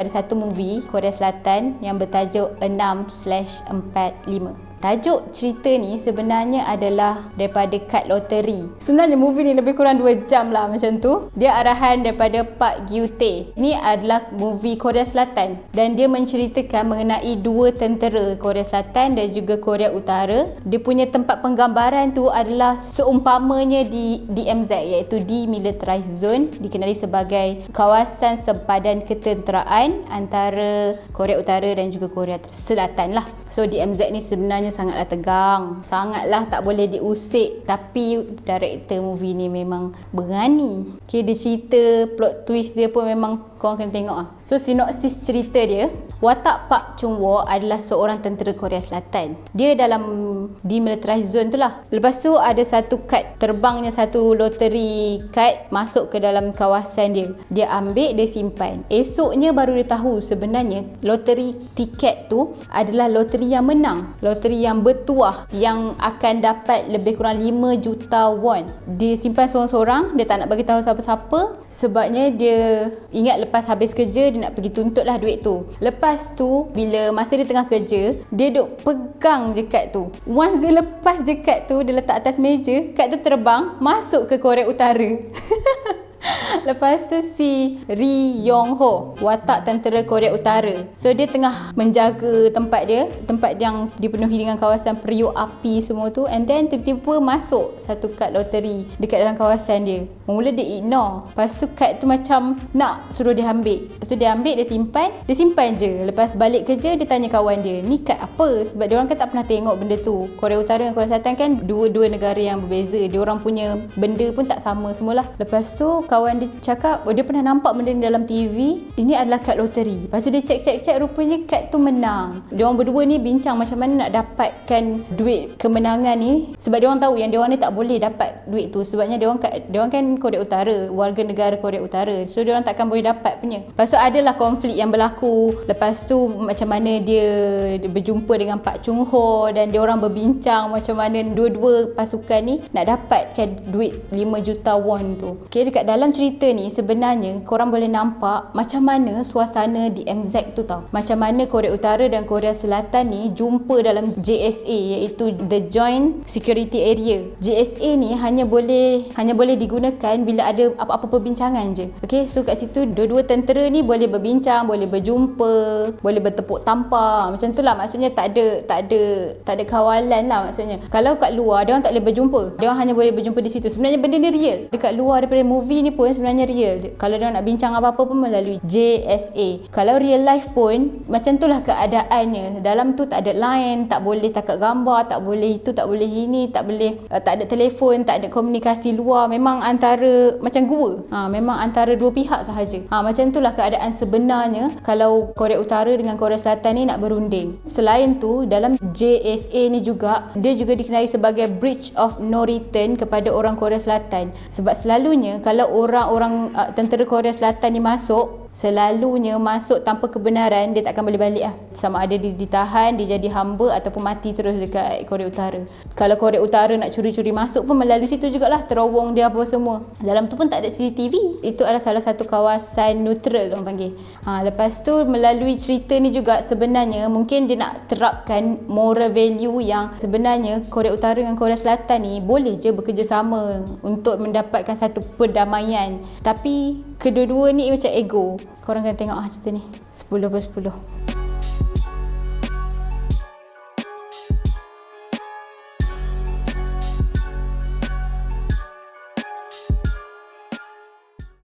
Ada satu movie Korea Selatan yang bertajuk 6/45. Tajuk cerita ni sebenarnya adalah daripada kad loteri. Sebenarnya movie ni lebih kurang 2 jam lah macam tu. Dia arahan daripada Park Gyu-tae. Ini adalah movie Korea Selatan dan dia menceritakan mengenai 2 tentera Korea Selatan dan juga Korea Utara. Dia punya tempat penggambaran tu adalah seumpamanya di DMZ, iaitu Demilitarized Zone, dikenali sebagai kawasan sempadan ketenteraan antara Korea Utara dan juga Korea Selatan lah. So DMZ ni sebenarnya sangatlah tegang, sangatlah tak boleh diusik, tapi director movie ni memang berani. Okay, dia cerita plot twist dia pun memang korang kena tengok lah. So sinopsis cerita dia, watak Park Chung-woo adalah seorang tentera Korea Selatan. Dia dalam demilitarized zone tu lah. Lepas tu ada satu kad, terbangnya satu loteri kad masuk ke dalam kawasan dia. Dia ambil, dia simpan. Esoknya baru dia tahu sebenarnya loteri tiket tu adalah loteri yang menang, loteri yang bertuah, yang akan dapat lebih kurang 5 juta won. Dia simpan seorang-seorang, dia tak nak bagi tahu siapa-siapa sebabnya dia ingat lepas habis kerja dia nak pergi tuntut lah duit tu. Lepas tu bila masa dia tengah kerja, dia duk pegang je kad tu. Once dia lepas je kad tu, dia letak atas meja, kad tu terbang masuk ke Korea Utara. Lepas tu si Ri Yong Ho, watak tentera Korea Utara, so dia tengah menjaga tempat yang dipenuhi dengan kawasan periuk api semua tu, and then tiba-tiba masuk satu kad loteri dekat dalam kawasan dia. Mula dia ignore, lepas tu kad tu macam nak suruh dia ambil. Lepas tu dia ambil, dia simpan je. Lepas balik kerja, dia tanya kawan dia, ni kad apa? Sebab dia orang kan tak pernah tengok benda tu. Korea Utara dan Korea Selatan kan dua negara yang berbeza, dia orang punya benda pun tak sama semualah. Lepas tu kawan dia cakap, dia pernah nampak benda ni dalam TV, ini adalah kad loteri. Lepas tu dia cek, rupanya kad tu menang. Dia orang berdua ni bincang macam mana nak dapatkan duit kemenangan ni, sebab dia orang tahu yang dia orang ni tak boleh dapat duit tu, sebabnya dia orang kan Korea Utara, warga negara Korea Utara, so dia orang takkan boleh dapat punya. Lepas tu adalah konflik yang berlaku. Lepas tu macam mana dia berjumpa dengan Park Chung-ho dan dia orang berbincang macam mana dua-dua pasukan ni nak dapatkan duit 5 juta won tu. Okay, dekat dalam cerita ni sebenarnya korang boleh nampak macam mana suasana di MZ tu tau. Macam mana Korea Utara dan Korea Selatan ni jumpa dalam JSA, iaitu The Joint Security Area. JSA ni hanya boleh digunakan bila ada apa-apa perbincangan je. Okay, so kat situ dua-dua tentera ni boleh berbincang, boleh berjumpa, boleh bertepuk tampar. Macam tu lah, maksudnya tak ada kawalan lah maksudnya. Kalau kat luar dia orang tak boleh berjumpa. Dia orang hanya boleh berjumpa di situ. Sebenarnya benda ni real. Dekat luar daripada movie ni pun sebenarnya real. Kalau dia nak bincang apa-apa pun melalui JSA. Kalau real life pun macam tu lah keadaannya. Dalam tu tak ada line, tak boleh takat gambar, tak boleh itu, tak boleh ini, tak ada telefon, tak ada komunikasi luar. Memang antara macam gua. Memang antara dua pihak sahaja. Macam tu lah keadaan sebenarnya kalau Korea Utara dengan Korea Selatan ni nak berunding. Selain tu, dalam JSA ni juga, dia juga dikenali sebagai Bridge of No Return kepada orang Korea Selatan. Sebab selalunya kalau orang-orang tentera Korea Selatan ni selalunya masuk tanpa kebenaran, dia takkan boleh balik lah. Sama ada dia ditahan, dia jadi hamba ataupun mati terus dekat Korea Utara. Kalau Korea Utara nak curi-curi masuk pun melalui situ jugalah, terowong dia apa semua. Dalam tu pun tak ada CCTV. Itu adalah salah satu kawasan neutral orang panggil. Lepas tu melalui cerita ni juga sebenarnya mungkin dia nak terapkan moral value yang sebenarnya Korea Utara dengan Korea Selatan ni boleh je bekerjasama untuk mendapatkan satu perdamaian. Tapi kedua-dua ni macam ego. Korang kena tengok cerita ni 10/10.